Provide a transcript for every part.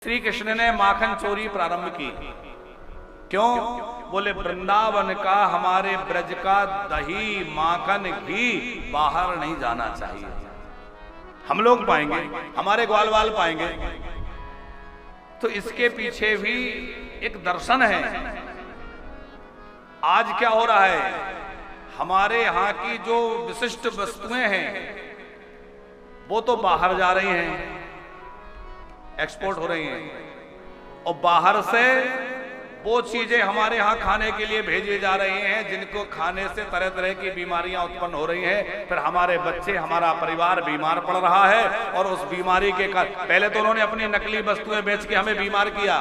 श्री कृष्ण ने माखन चोरी प्रारंभ की। क्यों? बोले वृंदावन का, हमारे ब्रज का दही माखन घी बाहर नहीं जाना चाहिए। हम लोग पाएंगे, हमारे ग्वाल वाल पाएंगे। तो इसके पीछे भी एक दर्शन है। आज क्या हो रहा है, हमारे यहाँ की जो विशिष्ट वस्तुएं हैं वो तो बाहर जा रही हैं, एक्सपोर्ट हो रही हैं, और बाहर से वो चीजें हमारे यहाँ खाने के लिए भेजी जा रही हैं जिनको खाने से तरह तरह की बीमारियां उत्पन्न हो रही हैं। फिर हमारे बच्चे, हमारा परिवार बीमार पड़ रहा है, और उस बीमारी के पहले तो उन्होंने अपनी नकली वस्तुएं बेच के हमें बीमार किया,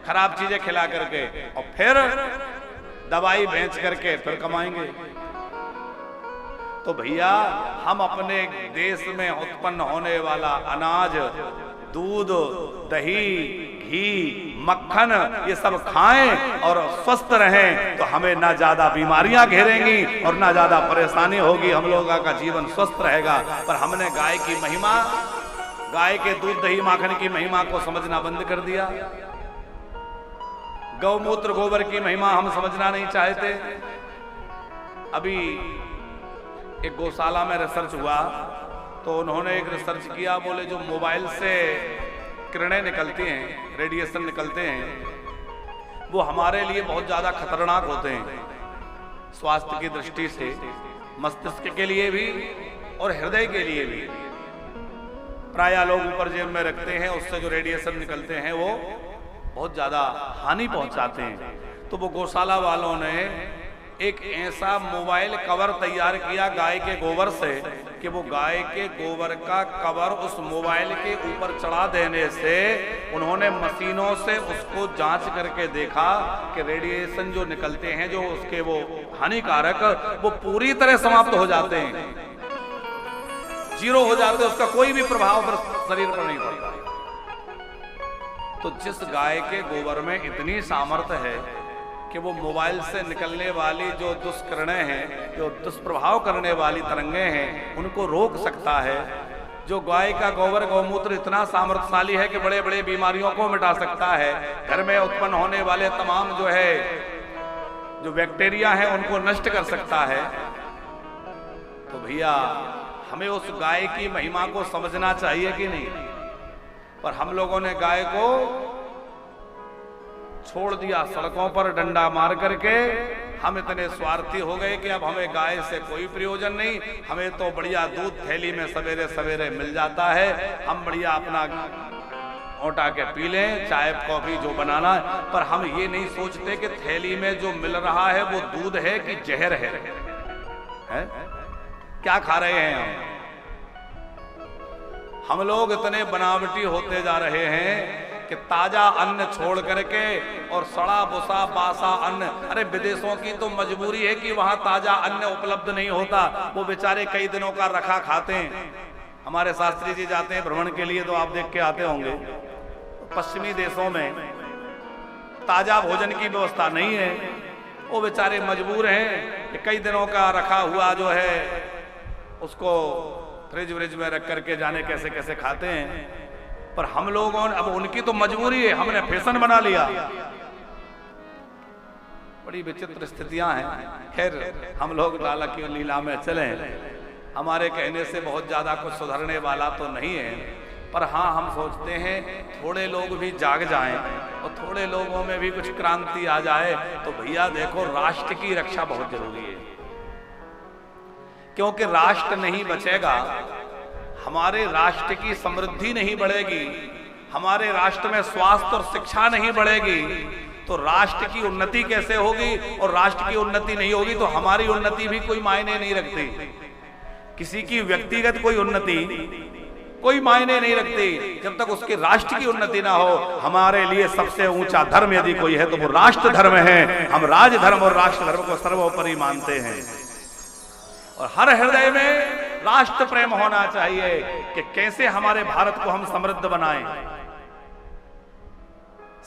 खराब चीजें खिला करके, और फिर दवाई बेच करके फिर कमाएंगे। तो भैया, हम अपने देश में उत्पन्न होने वाला अनाज, दूध, दही, घी, मक्खन, ये सब खाएं और स्वस्थ रहें, तो हमें ना ज्यादा बीमारियां घेरेंगी और ना ज्यादा परेशानी होगी, हम लोगों का जीवन स्वस्थ रहेगा। पर हमने गाय की महिमा, गाय के दूध, दही, माखन की महिमा को समझना बंद कर दिया। गौमूत्र, गोबर की महिमा हम समझना नहीं चाहते। अभी एक गौशाला में रिसर्च हुआ, तो उन्होंने एक रिसर्च किया, बोले जो मोबाइल से किरणें निकलती हैं, रेडिएशन निकलते हैं, वो हमारे लिए बहुत ज़्यादा खतरनाक होते हैं स्वास्थ्य की दृष्टि से, मस्तिष्क के लिए भी और हृदय के लिए भी। प्रायः लोग ऊपर जेब में रखते हैं, उससे जो रेडिएशन निकलते हैं वो बहुत ज़्यादा हानि पहुंचाते हैं। तो वो गौशाला वालों ने एक ऐसा मोबाइल कवर तैयार किया गाय के गोबर से कि वो गाय के गोबर का कवर उस मोबाइल के ऊपर चढ़ा देने से उन्होंने मशीनों से उसको जांच करके देखा कि रेडिएशन जो निकलते हैं, जो उसके वो हानिकारक, वो पूरी तरह समाप्त हो जाते हैं, जीरो हो जाते हैं, उसका कोई भी प्रभाव पर शरीर पर नहीं पड़ता। तो जिस गाय के गोबर में इतनी सामर्थ्य है कि वो मोबाइल से निकलने वाली जो दुष्किरणें हैं, जो दुष्प्रभाव करने वाली तरंगें हैं, उनको रोक सकता है, जो गाय का गोबर, गौमूत्र इतना सामर्थ्यशाली है कि बड़े बड़े बीमारियों को मिटा सकता है, घर में उत्पन्न होने वाले तमाम जो बैक्टीरिया हैं उनको नष्ट कर सकता है। तो भैया, हमें उस गाय की महिमा को समझना चाहिए कि नहीं? पर हम लोगों ने गाय को छोड़ दिया सड़कों पर डंडा मार करके। हम इतने स्वार्थी हो गए कि अब हमें गाय से कोई प्रयोजन नहीं, हमें तो बढ़िया दूध थैली में सवेरे सवेरे मिल जाता है, हम बढ़िया अपना ओटा के पी लें, चाय कॉफी जो बनाना है। पर हम ये नहीं सोचते कि थैली में जो मिल रहा है वो दूध है कि जहर है? क्या खा रहे हैं हम लोग इतने बनावटी होते जा रहे हैं कि ताजा अन्न छोड़ करके और सड़ा बुसा बासा अन्न। अरे विदेशों की तो मजबूरी है कि वहां ताजा अन्न उपलब्ध नहीं होता, वो बेचारे कई दिनों का रखा खाते हैं। हमारे शास्त्री जी जाते हैं भ्रमण के लिए, तो आप देख के आते होंगे, पश्चिमी देशों में ताजा भोजन की व्यवस्था नहीं है, वो बेचारे मजबूर हैं कि कई दिनों का रखा हुआ जो है उसको फ्रिज व्रिज में रख करके जाने कैसे कैसे खाते हैं। पर हम लोगों ने, अब उनकी तो मजबूरी है, हमने फैशन बना लिया। बड़ी विचित्र स्थितियां हैं। खैर, हम लोग लाला की लीला में चले, हमारे कहने से बहुत ज्यादा कुछ सुधरने वाला तो नहीं है। पर हाँ, हम सोचते हैं थोड़े लोग भी जाग जाएं और थोड़े लोगों में भी कुछ क्रांति आ जाए, तो भैया देखो, राष्ट्र की रक्षा बहुत जरूरी है। क्योंकि राष्ट्र नहीं बचेगा, हमारे राष्ट्र की समृद्धि नहीं बढ़ेगी, हमारे राष्ट्र में स्वास्थ्य और शिक्षा नहीं बढ़ेगी, तो राष्ट्र की उन्नति कैसे होगी? और राष्ट्र की उन्नति नहीं होगी तो हमारी उन्नति भी कोई मायने नहीं रखती। किसी की व्यक्तिगत कोई उन्नति कोई मायने नहीं रखती जब तक उसके राष्ट्र की उन्नति ना हो। हमारे लिए सबसे ऊंचा धर्म यदि कोई है तो वो राष्ट्र धर्म है। हम राज धर्म और राष्ट्र धर्म को सर्वोपरि मानते हैं, और हर हृदय में राष्ट्र प्रेम होना चाहिए कि कैसे हमारे भारत को हम समृद्ध बनाएं।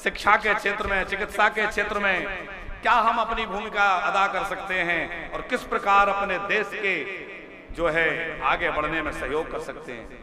शिक्षा के क्षेत्र में, चिकित्सा के क्षेत्र में क्या हम अपनी भूमिका अदा कर सकते हैं, और किस प्रकार अपने देश के जो है आगे बढ़ने में सहयोग कर सकते हैं।